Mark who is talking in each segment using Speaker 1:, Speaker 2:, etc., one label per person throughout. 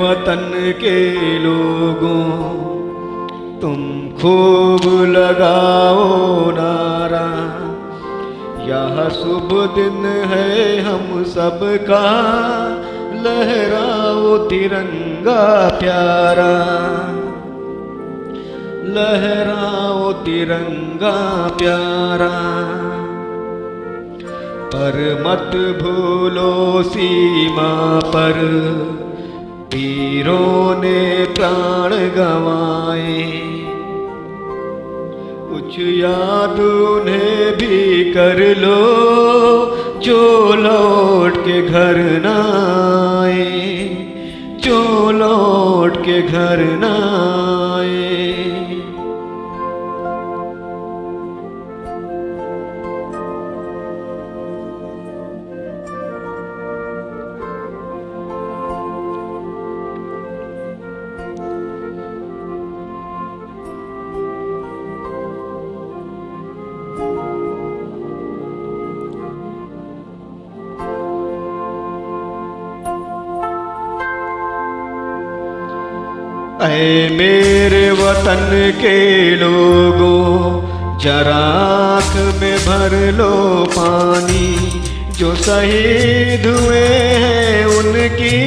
Speaker 1: वतन के लोगों तुम खूब लगाओ नारा, यह शुभ दिन है हम सबका, लहराओ तिरंगा प्यारा, लहराओ तिरंगा प्यारा। पर मत भूलो सीमा पर वीरों ने प्राण गंवाए, कुछ याद उन्हें भी कर लो जो लौट के घर न आए, जो लौट के घर न आए। ऐ मेरे वतन के लोगों, जरा आँख में भर लो पानी, जो शहीद हुए हैं उनकी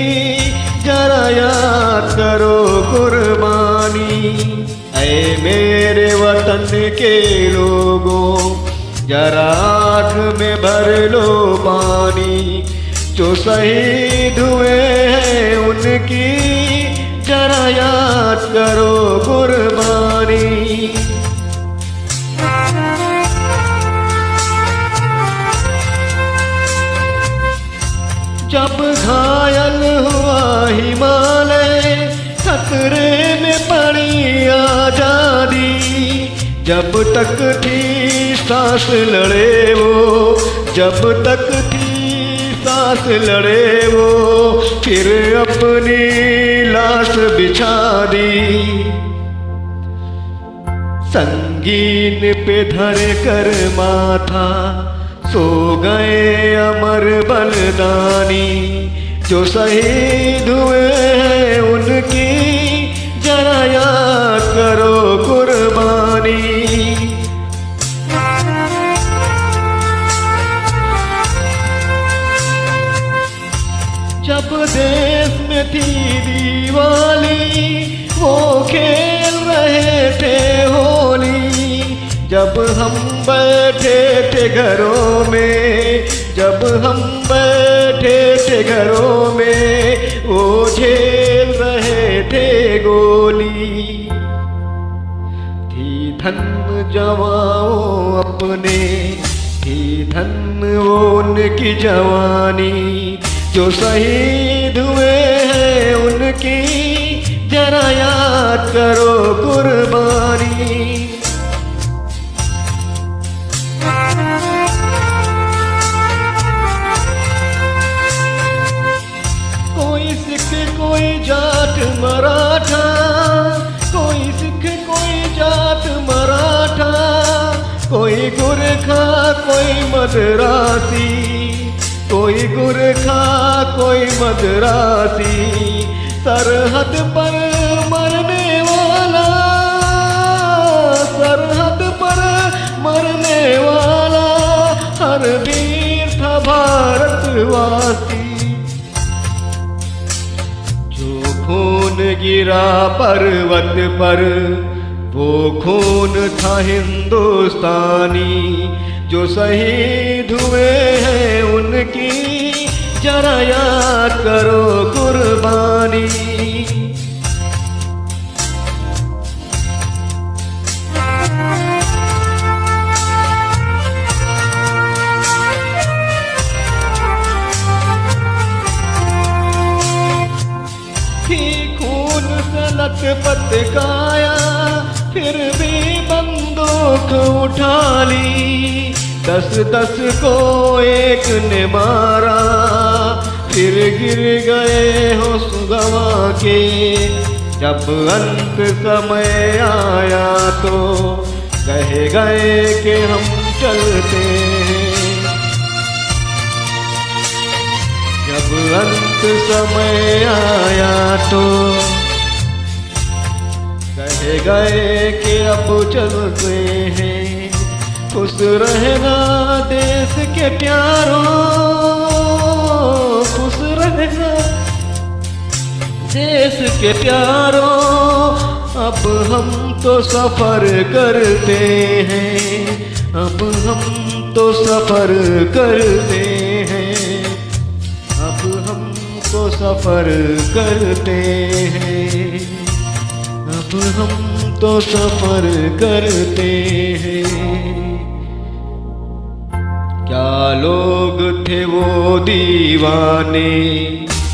Speaker 1: जरा याद करो कुर्बानी। ऐ मेरे वतन के लोगों, जरा आँख में भर लो पानी, जो शहीद हुए हैं उनकी जरा याद करो कुर्बानी। जब घायल हुआ हिमालय, खतरे में पड़ी आजादी, जब तक थी सांस लड़े वो, जब तक थी सांस लड़े वो, फिर अपनी लाश बिछा दी। संगीन पे धर कर माथा सो गए अमर बलिदानी, जो शहीद हुए हैं उनकी जरा याद करो कुर्बानी। जब देश में थी दिवाली, वो खेल रहे थे होली, जब हम बैठे थे घरों में, जब हम बैठे थे घरों में, वो झेल रहे थे गोली। थी धन जवानों अपने, थी धन वो उनकी जवानी, जो शहीद हुए हैं उनकी जरा याद करो कुर्बानी। कोई सिख कोई जाट मराठा, कोई सिख कोई जाट मराठा, कोई गुरखा कोई मद्रासी, कोई गुरखा कोई मद्रासी, सरहद पर मरने वाला, सरहद पर मरने वाला, हर वीर था भारतवासी। जो खून गिरा पर्वत पर, वो खून था हिंदुस्तानी, जो शहीद हुए हैं उनकी जरा याद करो कुर्बानी। थी खून से लथपथ काया, फिर भी बंदूक उठा ली, 10-10 को एक ने मारा, फिर गिर गए होश गंवा के। जब अंत समय आया तो कह गए कि हम चलते हैं, जब अंत समय आया तो कह गए कि अब चलते हैं। खुश रहना देश के प्यारों, खुश रहना देश के प्यारों। अब हम तो सफर करते हैं, अब हम तो सफर करते हैं, अब हम तो सफर करते हैं, अब हम तो सफर करते हैं। क्या लोग थे वो दीवाने,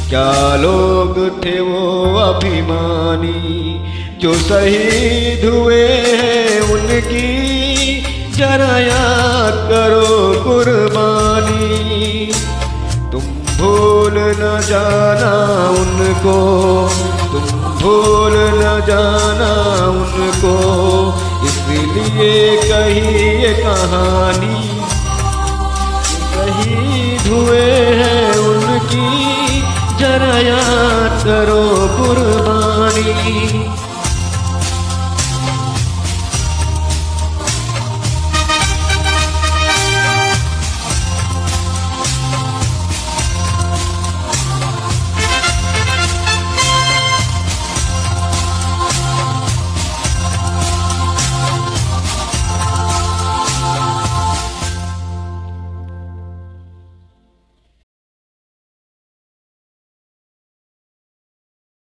Speaker 1: क्या लोग थे वो अभिमानी, जो शहीद हुए हैं उनकी जरा याद करो कुर्बानी। तुम भूल न जाना उनको, तुम भूल न जाना उनको, इसलिए कही ये कहानी। शहीद हुए हैं उनकी जरा याद करो कुर्बानी।